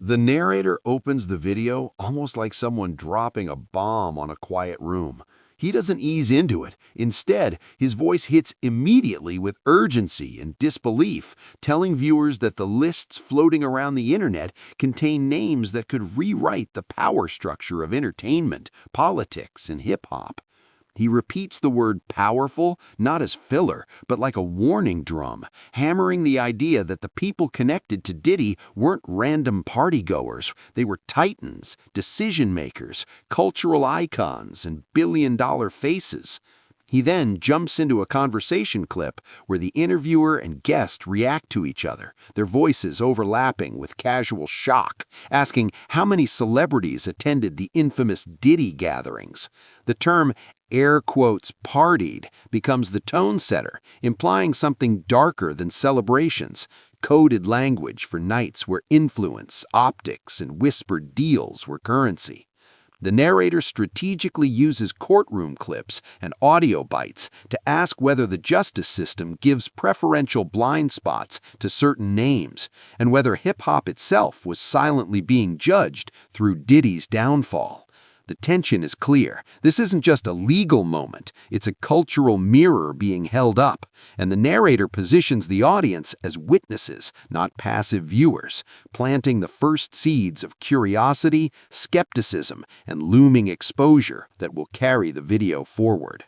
The narrator opens the video almost like someone dropping a bomb on a quiet room. He doesn't ease into it. Instead, his voice hits immediately with urgency and disbelief, telling viewers that the lists floating around the internet contain names that could rewrite the power structure of entertainment, politics, and hip-hop. He repeats the word powerful not as filler, but like a warning drum, hammering the idea that the people connected to Diddy weren't random partygoers. They were titans, decision makers, cultural icons, and billion-dollar faces. He then jumps into a conversation clip where the interviewer and guest react to each other, their voices overlapping with casual shock, asking how many celebrities attended the infamous Diddy gatherings. The term air quotes partied becomes the tone setter, implying something darker than celebrations, coded language for nights where influence, optics, and whispered deals were currency. The narrator strategically uses courtroom clips and audio bites to ask whether the justice system gives preferential blind spots to certain names, and whether hip-hop itself was silently being judged through Diddy's downfall. The tension is clear. This isn't just a legal moment, it's a cultural mirror being held up, and the narrator positions the audience as witnesses, not passive viewers, planting the first seeds of curiosity, skepticism, and looming exposure that will carry the video forward.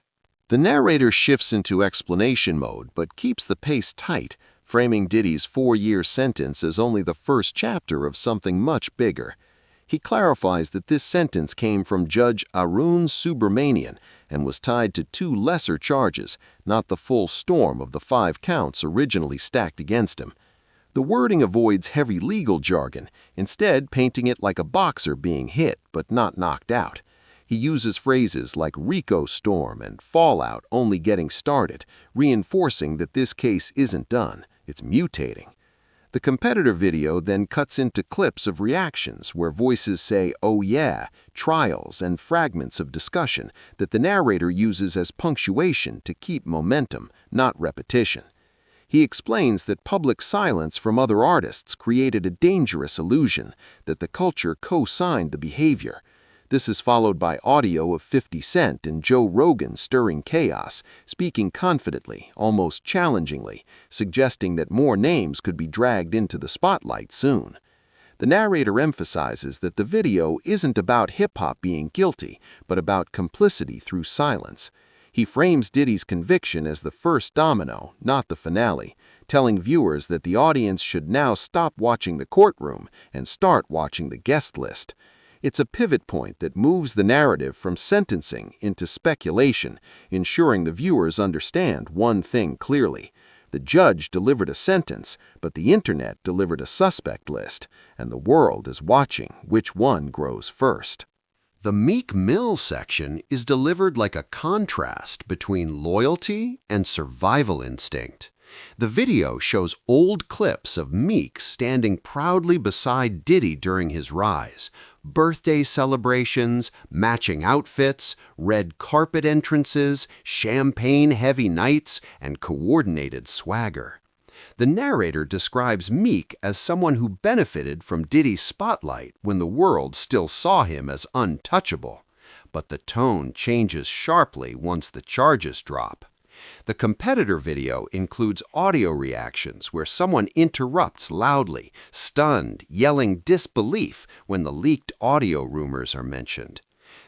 The narrator shifts into explanation mode but keeps the pace tight, framing Diddy's 4-year sentence as only the first chapter of something much bigger. He clarifies that this sentence came from Judge Arun Subramanian and was tied to 2 lesser charges, not the full storm of the 5 counts originally stacked against him. The wording avoids heavy legal jargon, instead painting it like a boxer being hit but not knocked out. He uses phrases like Rico storm and fallout only getting started, reinforcing that this case isn't done, it's mutating. The competitor video then cuts into clips of reactions where voices say, "oh yeah," trials, and fragments of discussion that the narrator uses as punctuation to keep momentum, not repetition. He explains that public silence from other artists created a dangerous illusion that the culture co-signed the behavior. This is followed by audio of 50 Cent and Joe Rogan stirring chaos, speaking confidently, almost challengingly, suggesting that more names could be dragged into the spotlight soon. The narrator emphasizes that the video isn't about hip-hop being guilty, but about complicity through silence. He frames Diddy's conviction as the first domino, not the finale, telling viewers that the audience should now stop watching the courtroom and start watching the guest list. It's a pivot point that moves the narrative from sentencing into speculation, ensuring the viewers understand one thing clearly. The judge delivered a sentence, but the internet delivered a suspect list, and the world is watching which one grows first. The Meek Mill section is delivered like a contrast between loyalty and survival instinct. The video shows old clips of Meek standing proudly beside Diddy during his rise, birthday celebrations, matching outfits, red carpet entrances, champagne-heavy nights, and coordinated swagger. The narrator describes Meek as someone who benefited from Diddy's spotlight when the world still saw him as untouchable. But the tone changes sharply once the charges drop. The competitor video includes audio reactions where someone interrupts loudly, stunned, yelling disbelief when the leaked audio rumors are mentioned.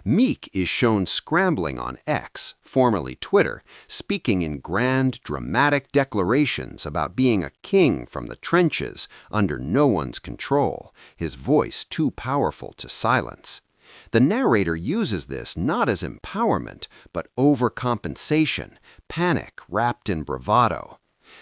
Meek is shown scrambling on X, formerly Twitter, speaking in grand, dramatic declarations about being a king from the trenches under no one's control, his voice too powerful to silence. The narrator uses this not as empowerment, but overcompensation, panic wrapped in bravado.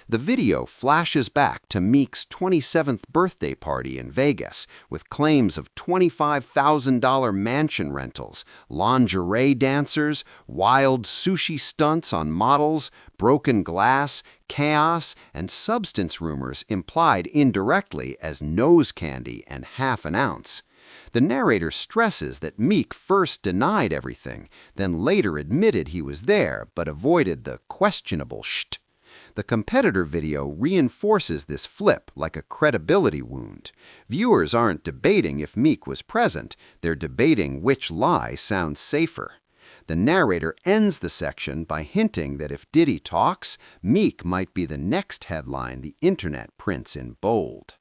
The video flashes back to Meek's 27th birthday party in Vegas with claims of $25,000 mansion rentals, lingerie dancers, wild sushi stunts on models, broken glass, chaos, and substance rumors implied indirectly as nose candy and half an ounce. The narrator stresses that Meek first denied everything, then later admitted he was there but avoided the questionable "sht." The competitor video reinforces this flip like a credibility wound. Viewers aren't debating if Meek was present, they're debating which lie sounds safer. The narrator ends the section by hinting that if Diddy talks, Meek might be the next headline the internet prints in bold.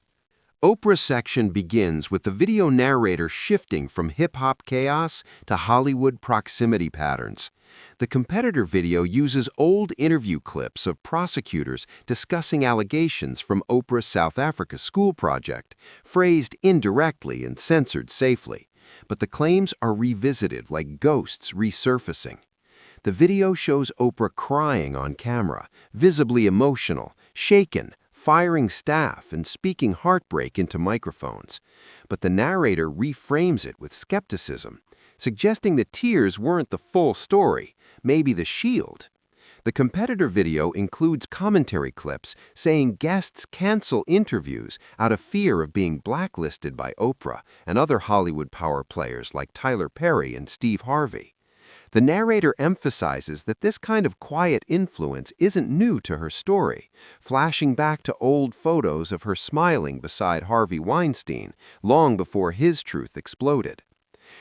Oprah's section begins with the video narrator shifting from hip-hop chaos to Hollywood proximity patterns. The competitor video uses old interview clips of prosecutors discussing allegations from Oprah's South Africa school project, phrased indirectly and censored safely. But the claims are revisited like ghosts resurfacing. The video shows Oprah crying on camera, visibly emotional, shaken, firing staff and speaking heartbreak into microphones. But the narrator reframes it with skepticism, suggesting the tears weren't the full story, maybe the shield. The competitor video includes commentary clips saying guests cancel interviews out of fear of being blacklisted by Oprah and other Hollywood power players like Tyler Perry and Steve Harvey. The narrator emphasizes that this kind of quiet influence isn't new to her story, flashing back to old photos of her smiling beside Harvey Weinstein long before his truth exploded.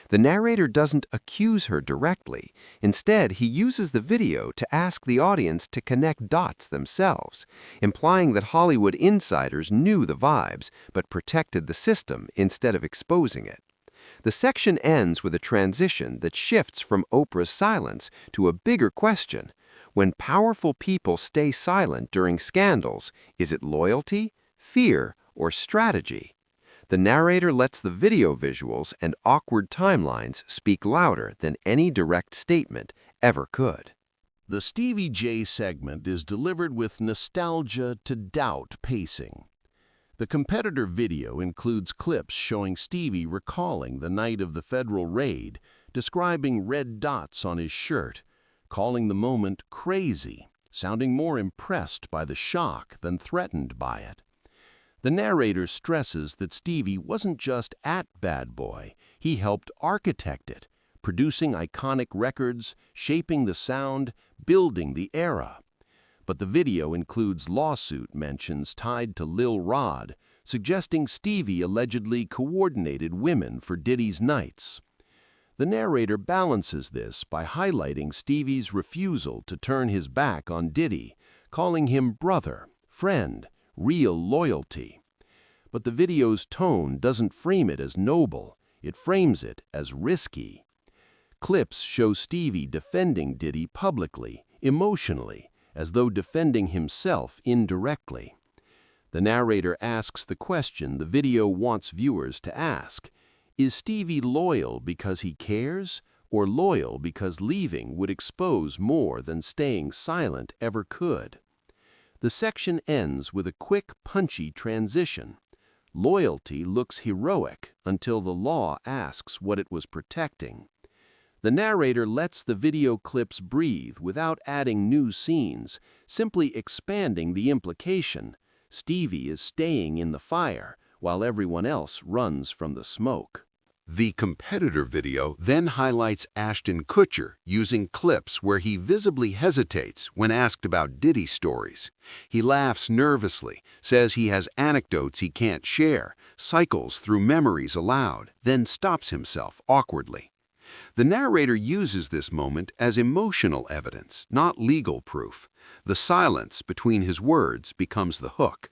The narrator doesn't accuse her directly. Instead, he uses the video to ask the audience to connect dots themselves, implying that Hollywood insiders knew the vibes but protected the system instead of exposing it. The section ends with a transition that shifts from Oprah's silence to a bigger question. When powerful people stay silent during scandals, is it loyalty, fear, or strategy? The narrator lets the video visuals and awkward timelines speak louder than any direct statement ever could. The Stevie J segment is delivered with nostalgia to doubt pacing. The competitor video includes clips showing Stevie recalling the night of the federal raid, describing red dots on his shirt, calling the moment crazy, sounding more impressed by the shock than threatened by it. The narrator stresses that Stevie wasn't just at Bad Boy, he helped architect it, producing iconic records, shaping the sound, building the era. But the video includes lawsuit mentions tied to Lil Rod, suggesting Stevie allegedly coordinated women for Diddy's nights. The narrator balances this by highlighting Stevie's refusal to turn his back on Diddy, calling him brother, friend, real loyalty. But the video's tone doesn't frame it as noble, it frames it as risky. Clips show Stevie defending Diddy publicly, emotionally, as though defending himself indirectly. The narrator asks the question the video wants viewers to ask: is Stevie loyal because he cares, or loyal because leaving would expose more than staying silent ever could? The section ends with a quick, punchy transition. Loyalty looks heroic until the law asks what it was protecting. The narrator lets the video clips breathe without adding new scenes, simply expanding the implication. Stevie is staying in the fire, while everyone else runs from the smoke. The competitor video then highlights Ashton Kutcher using clips where he visibly hesitates when asked about Diddy stories. He laughs nervously, says he has anecdotes he can't share, cycles through memories aloud, then stops himself awkwardly. The narrator uses this moment as emotional evidence, not legal proof. The silence between his words becomes the hook.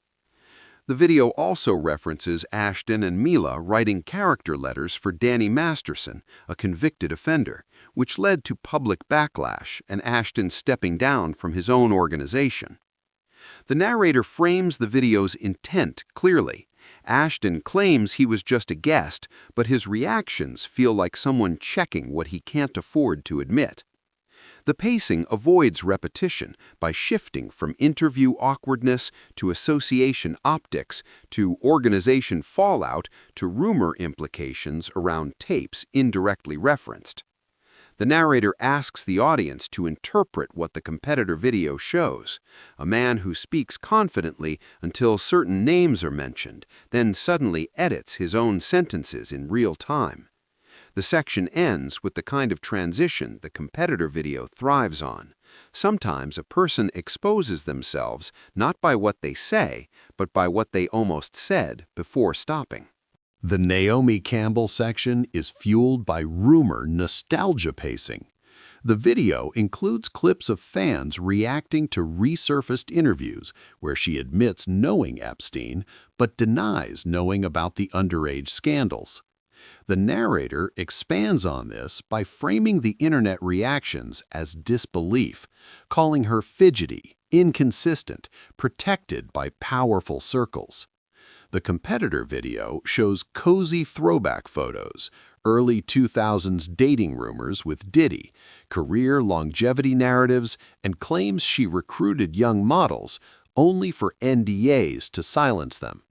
The video also references Ashton and Mila writing character letters for Danny Masterson, a convicted offender, which led to public backlash and Ashton stepping down from his own organization. The narrator frames the video's intent clearly. Ashton claims he was just a guest, but his reactions feel like someone checking what he can't afford to admit. The pacing avoids repetition by shifting from interview awkwardness to association optics to organization fallout to rumor implications around tapes indirectly referenced. The narrator asks the audience to interpret what the competitor video shows: a man who speaks confidently until certain names are mentioned, then suddenly edits his own sentences in real time. The section ends with the kind of transition the competitor video thrives on: Sometimes a person exposes themselves not by what they say, but by what they almost said before stopping. The Naomi Campbell section is fueled by rumor nostalgia pacing. The video includes clips of fans reacting to resurfaced interviews where she admits knowing Epstein but denies knowing about the underage scandals. The narrator expands on this by framing the internet reactions as disbelief, calling her fidgety, inconsistent, protected by powerful circles. The competitor video shows cozy throwback photos, early 2000s dating rumors with Diddy, career longevity narratives, and claims she recruited young models only for NDAs to silence them.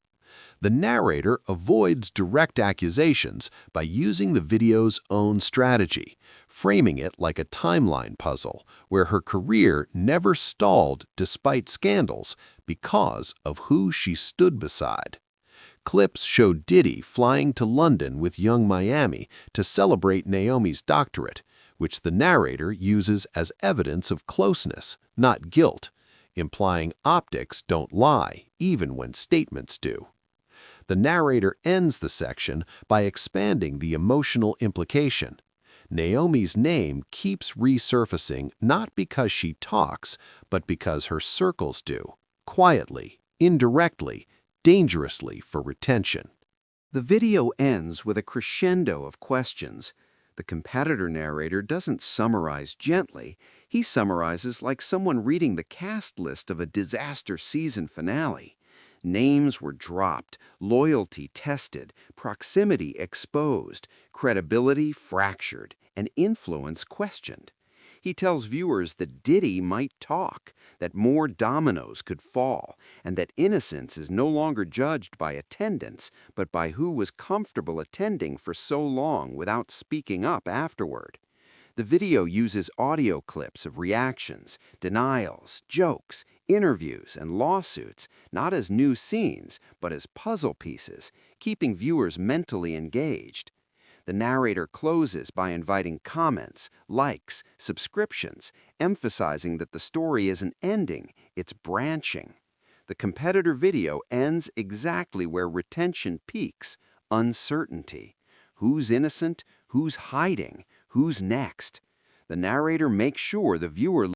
The narrator avoids direct accusations by using the video's own strategy, framing it like a timeline puzzle where her career never stalled despite scandals because of who she stood beside. Clips show Diddy flying to London with Young Miami to celebrate Naomi's doctorate, which the narrator uses as evidence of closeness, not guilt, implying optics don't lie, even when statements do. The narrator ends the section by expanding the emotional implication. Naomi's name keeps resurfacing not because she talks, but because her circles do, quietly, indirectly, dangerously for retention. The video ends with a crescendo of questions. The competitor narrator doesn't summarize gently. He summarizes like someone reading the cast list of a disaster season finale. Names were dropped, loyalty tested, proximity exposed, credibility fractured, and influence questioned. He tells viewers that Diddy might talk, that more dominoes could fall, and that innocence is no longer judged by attendance, but by who was comfortable attending for so long without speaking up afterward. The video uses audio clips of reactions, denials, jokes, interviews, and lawsuits, not as new scenes, but as puzzle pieces, keeping viewers mentally engaged. The narrator closes by inviting comments, likes, subscriptions, emphasizing that the story isn't ending, it's branching. The competitor video ends exactly where retention peaks: uncertainty. Who's innocent? Who's hiding? Who's next? The narrator makes sure the viewer